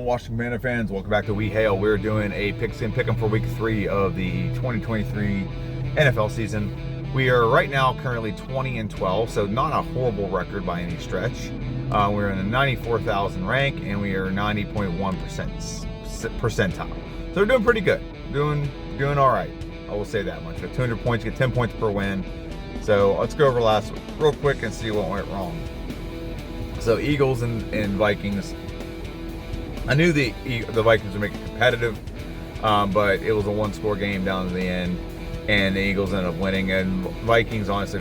on, Washington Commander fans? Welcome back to We Hail. We're doing a Pickems for week 3 of the 2023 NFL season. We are right now currently 20-12, so not a horrible record by any stretch. We're in the 94,000 rank, and we are 90.1% percentile. So we're doing pretty good. Doing all right. I will say that much. At 200 points, get 10 points per win. So let's go over last real quick and see what went wrong. So Eagles and Vikings. I knew the Vikings would make it competitive, but it was a one-score game down to the end, and the Eagles ended up winning. And Vikings, honestly,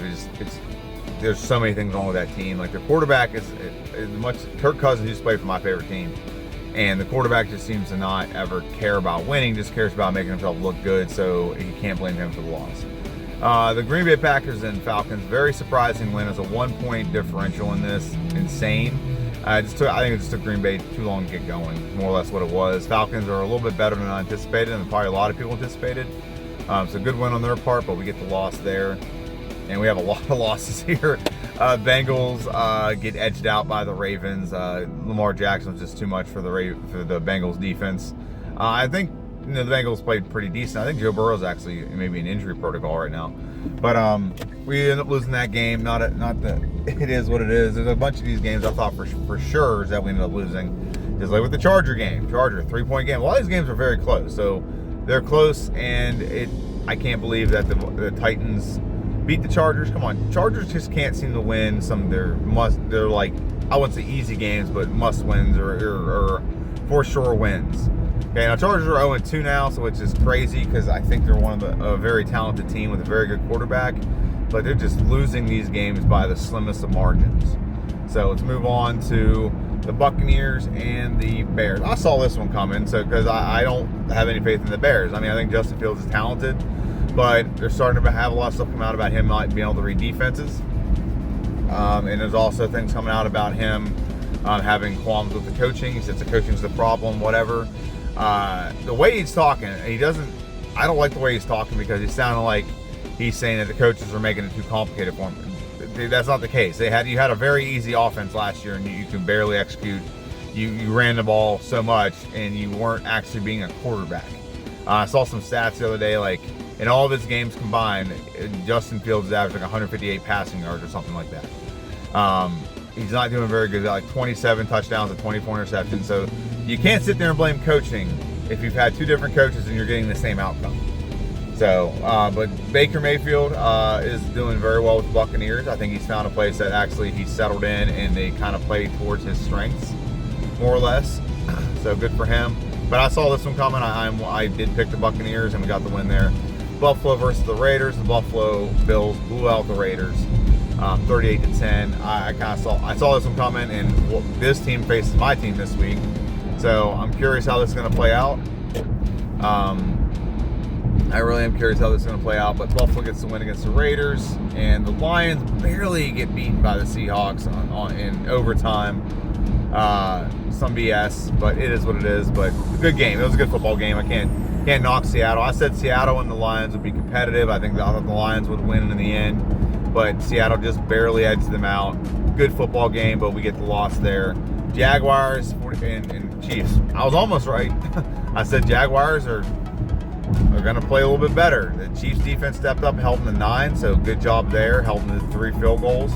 there's so many things wrong with that team. Like, their quarterback is much. Kirk Cousins used to play for my favorite team, and the quarterback just seems to not ever care about winning, just cares about making himself look good, so you can't blame him for the loss. The Green Bay Packers and Falcons, very surprising win. As a 1-point differential in this, insane. I think it just took Green Bay too long to get going, more or less what it was. Falcons are a little bit better than I anticipated, and probably a lot of people anticipated. So good win on their part, but we get the loss there. And we have a lot of losses here. Bengals get edged out by the Ravens. Lamar Jackson was just too much for the Bengals defense. I think the Bengals played pretty decent. I think Joe Burrow's actually maybe in injury protocol right now. But we ended up losing that game. Not that it is what it is. There's a bunch of these games I thought for sure that we ended up losing. Just like with the Charger game. Charger, 3-point game. A lot of these games are very close. So they're close, and I can't believe that the Titans beat the Chargers. Come on. Chargers just can't seem to win some of they're like, I wouldn't say easy games, but must wins or for sure wins. Okay, now Chargers are 0-2 now, so which is crazy because I think they're a very talented team with a very good quarterback, but they're just losing these games by the slimmest of margins. So let's move on to the Buccaneers and the Bears. I saw this one coming, because I don't have any faith in the Bears. I mean, I think Justin Fields is talented, but they're starting to have a lot of stuff come out about him not being able to read defenses. And there's also things coming out about him having qualms with the coaching. He says the coaching's the problem, whatever. The way he's talking, I don't like the way he's talking, because it sounded like he's saying that the coaches are making it too complicated for him. That's not the case. You had a very easy offense last year, and you could barely execute. You ran the ball so much, and you weren't actually being a quarterback. I saw some stats the other day, like in all of his games combined, Justin Fields is averaging like 158 passing yards or something like that. He's not doing very good. Like 27 touchdowns and 24 interceptions. So you can't sit there and blame coaching if you've had two different coaches and you're getting the same outcome. So, but Baker Mayfield is doing very well with the Buccaneers. I think he's found a place that actually he's settled in, and they kind of play towards his strengths, more or less. So good for him. But I saw this one coming. I did pick the Buccaneers, and we got the win there. Buffalo versus the Raiders. The Buffalo Bills blew out the Raiders, 38-10. I saw this one coming, and this team faces my team this week. So I'm curious how this is going to play out. I really am curious how this is going to play out. But Buffalo gets the win against the Raiders, and the Lions barely get beaten by the Seahawks in overtime. Some BS, but it is what it is. But a good game. It was a good football game. I can't knock Seattle. I said Seattle and the Lions would be competitive. I thought the Lions would win in the end, but Seattle just barely edged them out. Good football game, but we get the loss there. Jaguars and Chiefs. I was almost right. I said Jaguars are going to play a little bit better. The Chiefs defense stepped up, held them to 9, so good job there. Held them to 3 field goals,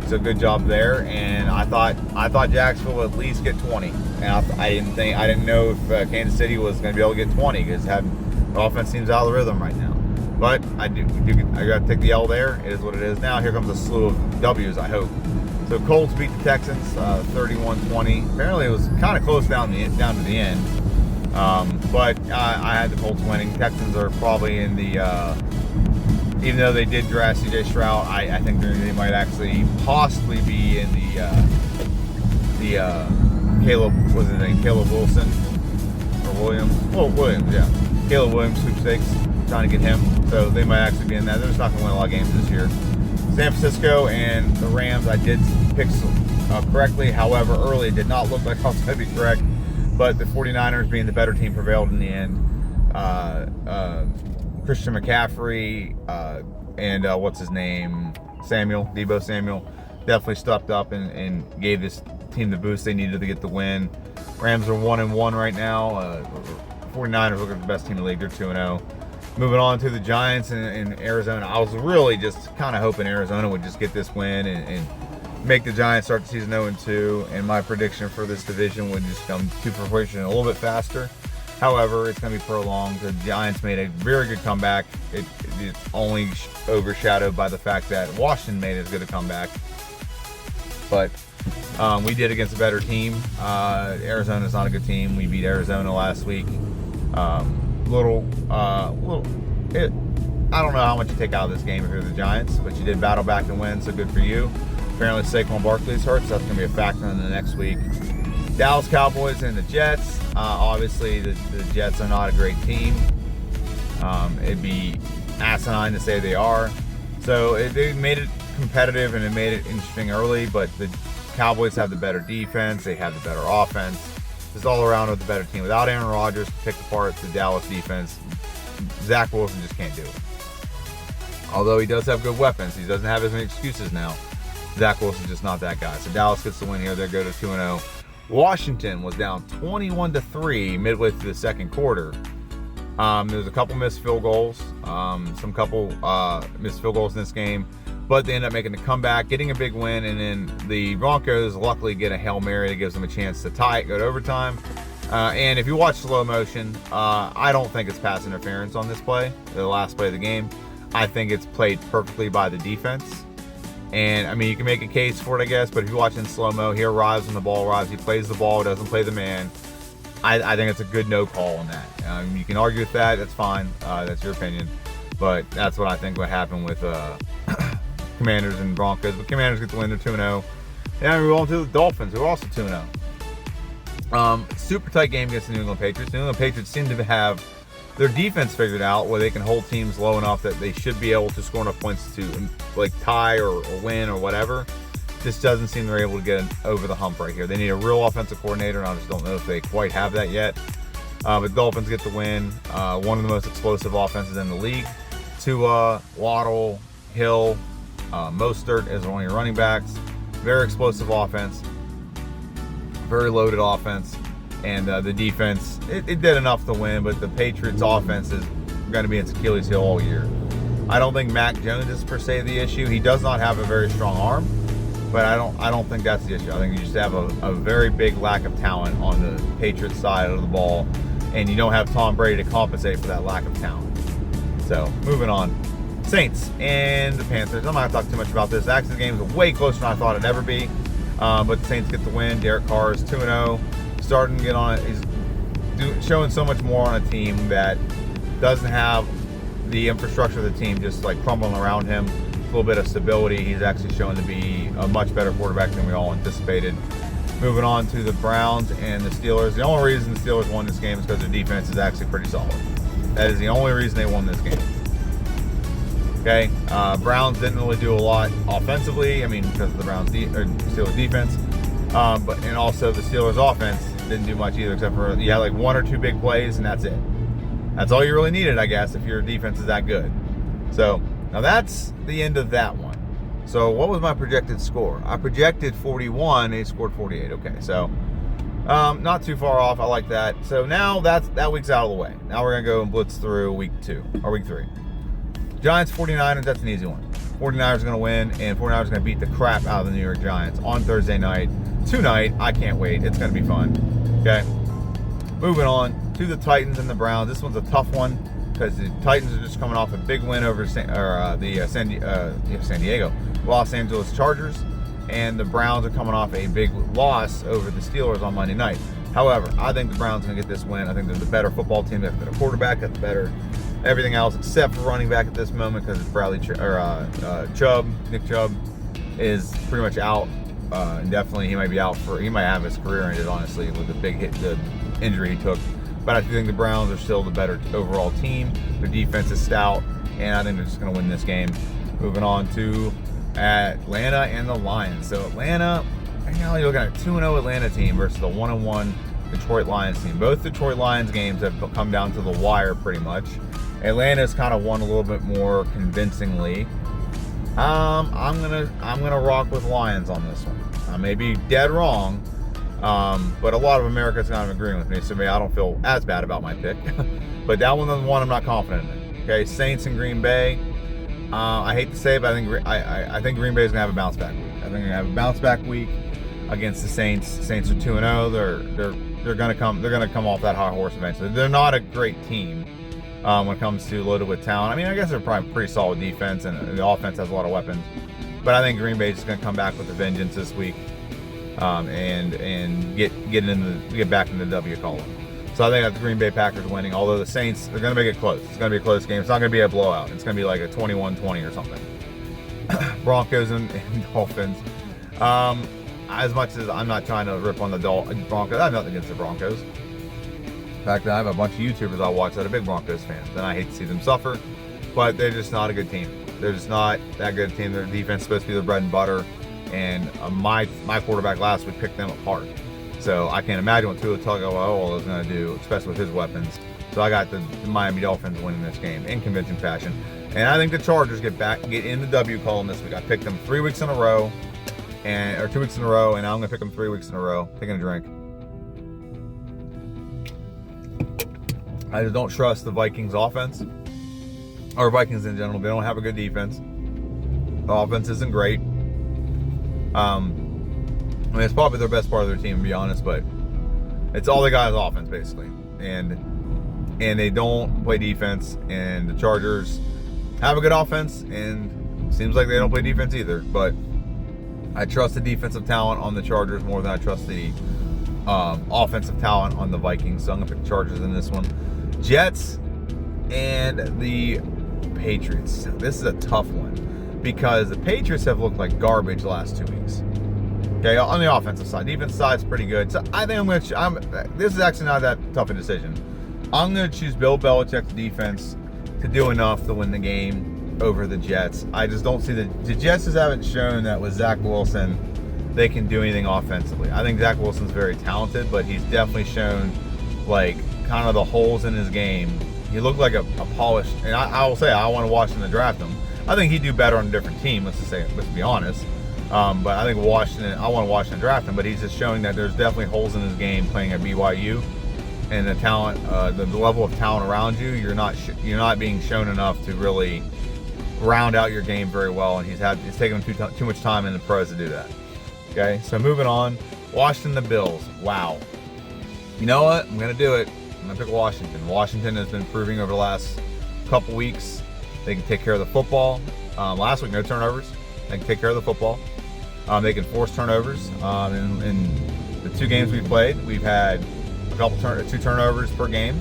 so good job there. And I thought Jacksonville would at least get 20. And I didn't know if Kansas City was going to be able to get 20, because the offense seems out of the rhythm right now. But I got to take the L there. It is what it is. Now here comes a slew of W's, I hope. So Colts beat the Texans 31-20. Apparently it was kind of close down to the end. But I had the Colts winning. Texans are probably in the, even though they did draft C.J. Stroud, I think they might actually possibly be in Caleb Wilson or Williams. Well, Williams, yeah. Caleb Williams sweepstakes, trying to get him. So they might actually be in that. They're just not going to win a lot of games this year. San Francisco and the Rams, I did pick correctly. However, early it did not look like I was going to be correct. But the 49ers, being the better team, prevailed in the end. Christian McCaffrey and what's his name? Debo Samuel, definitely stepped up and gave this team the boost they needed to get the win. Rams are 1-1 right now. 49ers look like the best team in the league. They're 2-0. Moving on to the Giants in Arizona. I was really just kind of hoping Arizona would just get this win and make the Giants start the season 0-2. And my prediction for this division would just come to fruition a little bit faster. However, it's going to be prolonged. The Giants made a very good comeback. It's only overshadowed by the fact that Washington made as good a comeback. But we did against a better team. Arizona's not a good team. We beat Arizona last week. I don't know how much you take out of this game if you're the Giants, but you did battle back and win, so good for you. Apparently Saquon Barkley's hurt, so that's going to be a factor in the next week. Dallas Cowboys and the Jets. Obviously, the Jets are not a great team. It'd be asinine to say they are. So they made it competitive and it made it interesting early, but the Cowboys have the better defense. They have the better offense. It's all around with the better team. Without Aaron Rodgers to pick apart the Dallas defense, Zach Wilson just can't do it. Although he does have good weapons, he doesn't have as many excuses now. Zach Wilson's just not that guy. So Dallas gets the win here. They go to 2-0. Washington was down 21-3 midway through the second quarter. There's a couple missed field goals, missed field goals in this game, but they end up making the comeback, getting a big win, and then the Broncos luckily get a Hail Mary that gives them a chance to tie it, go to overtime. And if you watch slow motion, I don't think it's pass interference on this play, the last play of the game. I think it's played perfectly by the defense. And, I mean, you can make a case for it, I guess, but if you watch in slow-mo, he arrives when the ball arrives. He plays the ball, doesn't play the man. I think it's a good no call on that. You can argue with that. That's fine. That's your opinion. But that's what I think would happen with Commanders and Broncos. But Commanders get the win. They're 2-0. And we go on to the Dolphins, who are also 2-0. Super tight game against the New England Patriots. The New England Patriots seem to have their defense figured out where they can hold teams low enough that they should be able to score enough points to like tie or win or whatever. Just doesn't seem they're able to get over the hump right here. They need a real offensive coordinator, and I just don't know if they quite have that yet. But Dolphins get the win. One of the most explosive offenses in the league. Tua, Waddle, Hill, Mostert as one of your running backs. Very explosive offense. Very loaded offense. And the defense, it did enough to win, but the Patriots' offense is going to be its Achilles heel all year. I don't think Mac Jones is per se the issue. He does not have a very strong arm, but I don't think that's the issue. I think you just have a very big lack of talent on the Patriots side of the ball, and you don't have Tom Brady to compensate for that lack of talent. So, moving on. Saints and the Panthers. I'm not going to talk too much about this. Actually, the game is way closer than I thought it'd ever be, but the Saints get the win. Derek Carr is 2-0. Starting to get on it. He's showing so much more on a team that doesn't have the infrastructure of the team just like crumbling around him. A little bit of stability. He's actually shown to be a much better quarterback than we all anticipated. Moving on to the Browns and the Steelers. The only reason the Steelers won this game is because their defense is actually pretty solid. That is the only reason they won this game. Okay, Browns didn't really do a lot offensively. I mean, because of the Steelers defense. And also the Steelers offense didn't do much either, except for you had like one or two big plays, and that's it. That's all you really needed, I guess, if your defense is that good. So now that's the end of that one. So what was my projected score? I projected 41. They scored 48. Okay, so not too far off. I like that. So now that week's out of the way. Now we're gonna go and blitz through week 3. Giants 49ers. That's an easy one. 49ers are gonna win, and 49ers are gonna beat the crap out of the New York Giants on Thursday night. Tonight, I can't wait. It's going to be fun. Okay. Moving on to the Titans and the Browns. This one's a tough one because the Titans are just coming off a big win over Los Angeles Chargers, and the Browns are coming off a big loss over the Steelers on Monday night. However, I think the Browns are going to get this win. I think they're the better football team. They've got a quarterback that's better. Everything else except for running back at this moment because it's Chubb. Nick Chubb is pretty much out. Definitely, he might have his career ended, honestly, with the big hit, the injury he took. But I think the Browns are still the better overall team. Their defense is stout, and I think they're just going to win this game. Moving on to Atlanta and the Lions. So Atlanta, right now you're looking at a 2-0 Atlanta team versus the 1-1 Detroit Lions team. Both Detroit Lions games have come down to the wire pretty much. Atlanta's kind of won a little bit more convincingly. I'm gonna rock with Lions on this one. I may be dead wrong, But a lot of America's kind of agreeing with me, so maybe I don't feel as bad about my pick. But that one is the one I'm not confident in. Okay, Saints and Green Bay. I hate to say it, but I think Green Bay is gonna have a bounce back week. I think they're gonna have a bounce back week against the Saints. Saints are 2-0. They're gonna come off that high horse eventually. They're not a great team when it comes to loaded with talent. I mean, I guess they're probably pretty solid defense, and the offense has a lot of weapons. But I think Green Bay is just gonna come back with a vengeance this week, and get back in the W column. So I think that's Green Bay Packers winning. Although the Saints, they're gonna make it close. It's gonna be a close game. It's not gonna be a blowout. It's gonna be like a 21-20 or something. Broncos and Dolphins. As much as I'm not trying to rip on the Broncos, I have nothing against the Broncos. In fact, I have a bunch of YouTubers I watch that are big Broncos fans, and I hate to see them suffer, but they're just not a good team. They're just not that good a team. Their defense is supposed to be their bread and butter, and my quarterback last week picked them apart. So I can't imagine what Tua Tagovailoa is going to do, especially with his weapons. So I got the Miami Dolphins winning this game in convincing fashion. And I think the Chargers get in the W column this week. I picked them 3 weeks in a row, or 2 weeks in a row, and now I'm going to pick them 3 weeks in a row. Taking a drink. I just don't trust the Vikings offense, or Vikings in general. They don't have a good defense. The offense isn't great. I mean, it's probably their best part of their team, to be honest, but it's all they got is offense, basically. And they don't play defense, and the Chargers have a good offense, and seems like they don't play defense either. But I trust the defensive talent on the Chargers more than I trust the offensive talent on the Vikings, so I'm going to pick the Chargers in this one. Jets and the Patriots. This is a tough one because the Patriots have looked like garbage the last 2 weeks. Okay, on the offensive side. Defensive side's pretty good. So I think this is actually not that tough a decision. I'm going to choose Bill Belichick's defense to do enough to win the game over the Jets. I just don't see the Jets just haven't shown that with Zach Wilson they can do anything offensively. I think Zach Wilson's very talented, but he's definitely shown like kind of the holes in his game. He looked like a polished, and I will say I want to Washington to draft him. I think he'd do better on a different team. Let's be honest. But I think I want Washington to draft him, but he's just showing that there's definitely holes in his game playing at BYU, and the talent, the level of talent around you, you're not being shown enough to really round out your game very well, and it's taken him too much time in the pros to do that. Okay, so moving on, Washington, the Bills. Wow. You know what? I'm gonna do it. I'm gonna pick Washington. Washington has been proving over the last couple weeks they can take care of the football. Last week, no turnovers. They can take care of the football. They can force turnovers. In the 2 games we've played, we've had two turnovers per game.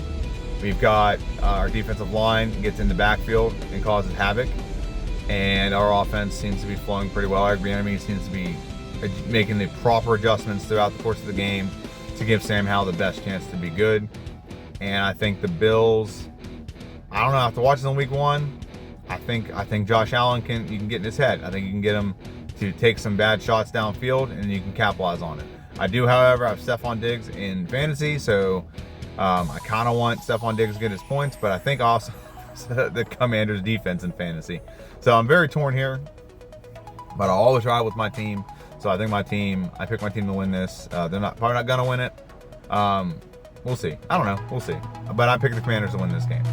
We've got our defensive line gets in the backfield and causes havoc, and our offense seems to be flowing pretty well. Our enemy seems to be making the proper adjustments throughout the course of the game to give Sam Howell the best chance to be good. And I think the Bills, I don't know, after watching them week 1, I think Josh Allen you can get in his head. I think you can get him to take some bad shots downfield, and you can capitalize on it. I do, however, have Stephon Diggs in fantasy, so I kind of want Stephon Diggs to get his points, but I think also the Commanders' defense in fantasy. So I'm very torn here, but I'll always ride with my team. So I pick my team to win this. They're probably not going to win it. We'll see. I don't know. We'll see. But I picked the Commanders to win this game.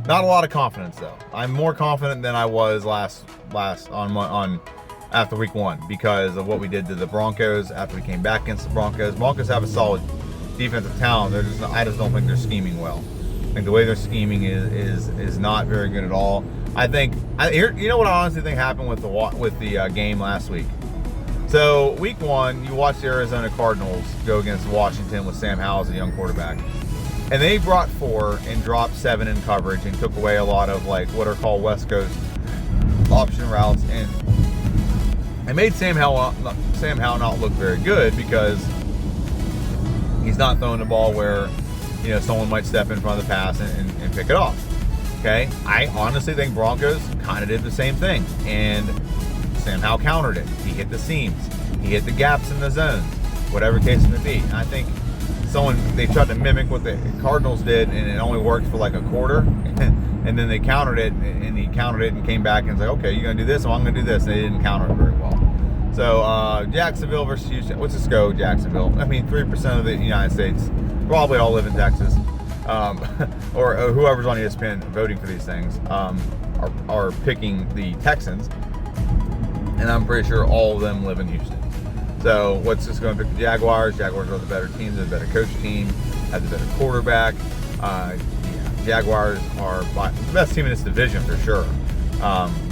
Not a lot of confidence, though. I'm more confident than I was last on after week 1 because of what we did to the Broncos after we came back against the Broncos. Broncos have a solid defensive talent. I just don't think they're scheming well. I think the way they're scheming is not very good at all. You know what I honestly think happened with the game last week. So week 1, you watched the Arizona Cardinals go against Washington with Sam Howell as a young quarterback. And they brought 4 and dropped 7 in coverage and took away a lot of like what are called West Coast option routes, and it made Sam Howell not look very good because he's not throwing the ball where someone might step in front of the pass and pick it off. Okay, I honestly think Broncos kind of did the same thing, and Sam Howell countered it. He hit the seams, he hit the gaps in the zones, whatever case it may be. And I think they tried to mimic what the Cardinals did, and it only worked for like a quarter, and then they countered it, and he countered it and came back and was like, okay, you're gonna do this, well, I'm gonna do this. And they didn't counter it very well. So Jacksonville versus Houston. Let's just go Jacksonville. I mean, 3% of the United States probably all live in Texas, or whoever's on ESPN voting for these things are picking the Texans, and I'm pretty sure all of them live in Houston. So what's just going to pick the Jaguars? Jaguars are the better team, they're the better coach team, have the better quarterback. Jaguars are the best team in this division for sure,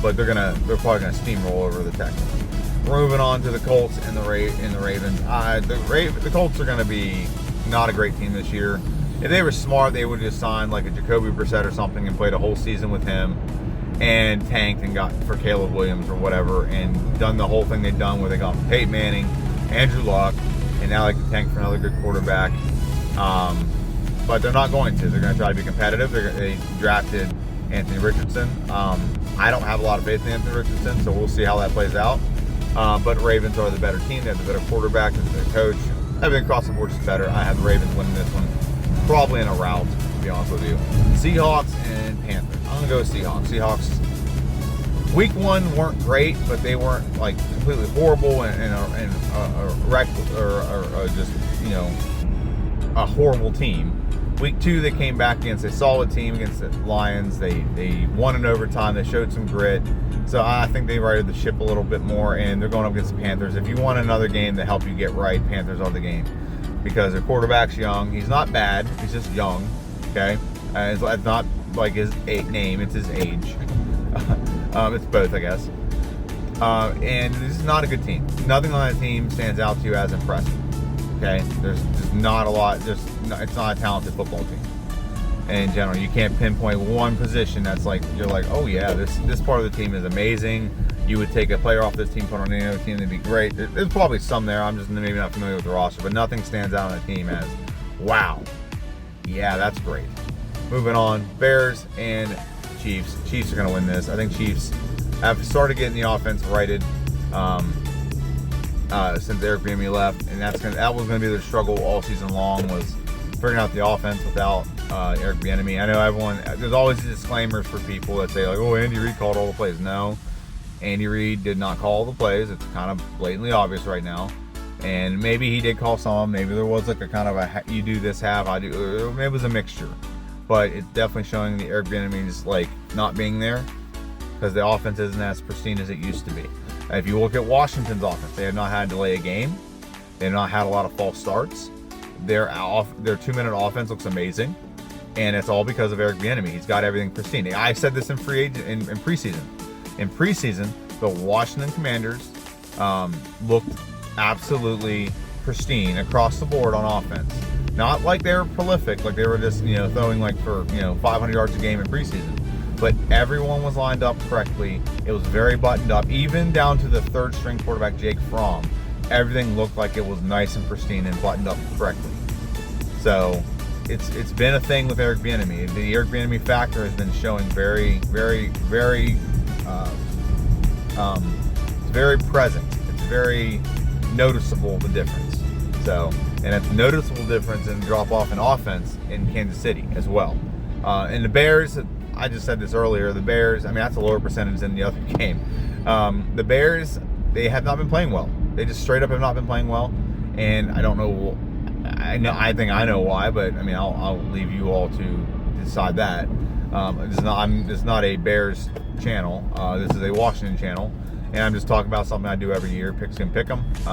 but they're probably gonna steamroll over the Texans. We're moving on to the Colts and the Ravens. The Colts are gonna be not a great team this year. If they were smart, they would have just signed like a Jacoby Brissett or something and played a whole season with him, and tanked and got for Caleb Williams or whatever, and done the whole thing they've done where they got Peyton Manning, Andrew Luck, and now they can tank for another good quarterback. But they're not going to. They're going to try to be competitive. They drafted Anthony Richardson. I don't have a lot of faith in Anthony Richardson, so we'll see how that plays out. But Ravens are the better team. They have the better quarterback, the better coach. Everything across the board is better. I have the Ravens winning this one, probably in a rout, to be honest with you. Seahawks and Panthers. I'm going to go with Seahawks. Seahawks, week 1 weren't great, but they weren't like completely horrible and a wreck or just, a horrible team. Week 2, they came back against a solid team against the Lions. They won in overtime. They showed some grit. So I think they righted the ship a little bit more, and they're going up against the Panthers. If you want another game to help you get right, Panthers are the game, because their quarterback's young. He's not bad. He's just young. Okay, it's not like his name. It's his age. It's both, I guess. And this is not a good team. Nothing on that team stands out to you as impressive. Okay, there's not a lot. It's not a talented football team. And in general, you can't pinpoint one position that's like you're like, oh yeah, this part of the team is amazing. You would take a player off this team, put on any other team, that'd be great. There's probably some there. I'm just maybe not familiar with the roster, but nothing stands out on the team as, wow, yeah, that's great. Moving on, Bears and Chiefs. Chiefs are going to win this. I think Chiefs have started getting the offense righted since Eric Bieniemy left, and that was going to be their struggle all season long, was figuring out the offense without Eric Bieniemy. I know there's always disclaimers for people that say like, oh, Andy Reid called all the plays. No, Andy Reid did not call all the plays. It's kind of blatantly obvious right now. And maybe he did call some. Maybe there was like a kind of a you do this half, I do. Maybe it was a mixture. But it's definitely showing the Eric Bieniemy's like not being there, because the offense isn't as pristine as it used to be. If you look at Washington's offense, they have not had to delay a game. They have not had a lot of false starts. Their 2-minute offense looks amazing, and it's all because of Eric Bieniemy. He's got everything pristine. I said this in preseason. In preseason, the Washington Commanders looked absolutely pristine across the board on offense. Not like they were prolific, like they were just throwing like for 500 yards a game in preseason. But everyone was lined up correctly. It was very buttoned up, even down to the third string quarterback, Jake Fromm. Everything looked like it was nice and pristine and buttoned up correctly. So it's been a thing with Eric Bieniemy. The Eric Bieniemy factor has been showing very, very, very, very present. It's very noticeable, the difference. So, and it's a noticeable difference in drop off in offense in Kansas City as well. And the Bears, I just said this earlier, the Bears, I mean, that's a lower percentage than the other game. The Bears, they have not been playing well. They just straight up have not been playing well. And I don't know, I think I know why, but I mean, I'll leave you all to decide that. This is not a Bears channel. This is a Washington channel. And I'm just talking about something I do every year, Pickems.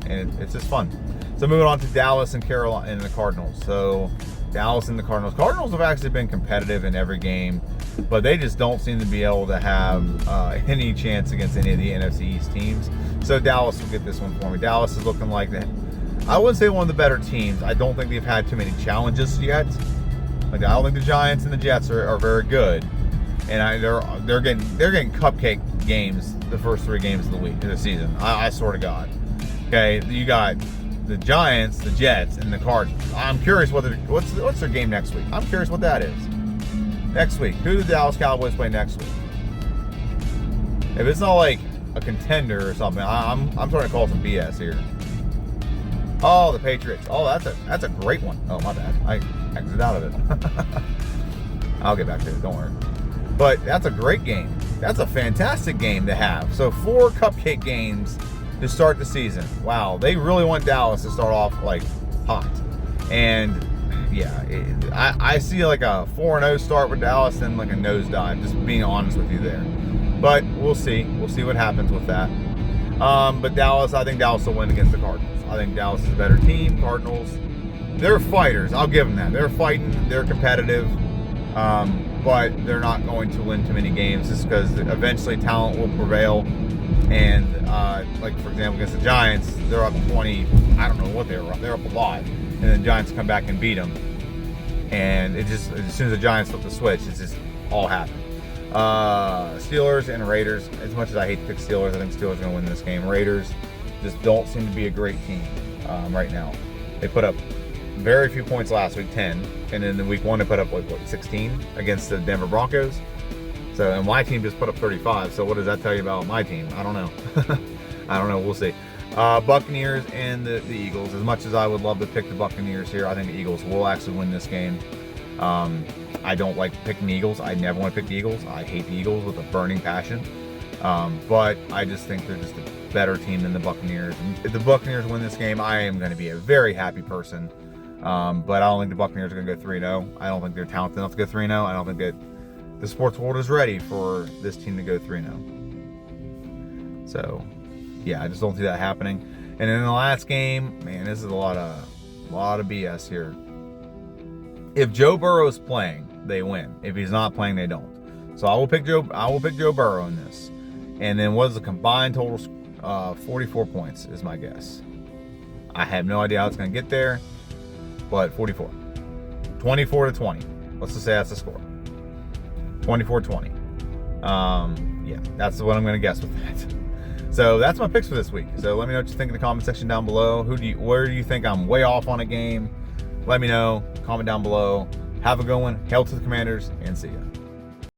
And it's just fun. So moving on to Dallas and Carolina and the Cardinals. So Dallas and the Cardinals. Cardinals have actually been competitive in every game, but they just don't seem to be able to have any chance against any of the NFC East teams. So Dallas will get this one for me. Dallas is looking like that. I wouldn't say one of the better teams. I don't think they've had too many challenges yet. Like, I don't think the Giants and the Jets are very good, and they're getting cupcake games the first 3 games of the season. I swear to God. Okay, you got the Giants, the Jets, and the Cardinals. I'm curious what's their game next week. I'm curious what that is. Next week, who do the Dallas Cowboys play next week? If it's not like a contender or something, I'm starting to call some BS here. Oh, the Patriots. Oh, that's a great one. Oh, my bad. I exited out of it. I'll get back to it. Don't worry. But that's a great game. That's a fantastic game to have. So 4 cupcake games to start the season. Wow, they really want Dallas to start off like hot. And yeah, I see like a 4-0 start with Dallas and like a nosedive, just being honest with you there. But we'll see. We'll see what happens with that. But Dallas, I think Dallas will win against the Cardinals. I think Dallas is a better team. Cardinals, they're fighters. I'll give them that. They're fighting. They're competitive. But they're not going to win too many games just because eventually talent will prevail. And like, for example, against the Giants, they're up 20. I don't know what they were up. They're up a lot. And then the Giants come back and beat them. And it just, as soon as the Giants flip the switch, it's just all happened. Steelers and Raiders. As much as I hate to pick Steelers, I think Steelers are going to win this game. Raiders just don't seem to be a great team right now. They put up very few points last week, 10. And then in week 1, they put up, what, 16 against the Denver Broncos. So, and my team just put up 35. So what does that tell you about my team? I don't know. I don't know. We'll see. Buccaneers and the Eagles. As much as I would love to pick the Buccaneers here, I think the Eagles will actually win this game. I don't like picking the Eagles. I never want to pick the Eagles. I hate the Eagles with a burning passion. But I just think they're just a better team than the Buccaneers. And if the Buccaneers win this game, I am going to be a very happy person. But I don't think the Buccaneers are going to go 3-0. I don't think they're talented enough to go 3-0. I don't think that the sports world is ready for this team to go 3-0. So, yeah, I just don't see that happening. And in the last game, man, this is a lot of BS here. If Joe Burrow is playing, they win. If he's not playing, they don't. So I will pick Joe Burrow in this. And then what is the combined total? 44 points is my guess. I have no idea how it's going to get there, but 44. 24-20. Let's just say that's the score. 24-20. Yeah, that's what I'm going to guess with that. So that's my picks for this week. So let me know what you think in the comment section down below. Where do you think I'm way off on a game? Let me know. Comment down below. Have a good one. Hail to the Commanders, and see ya.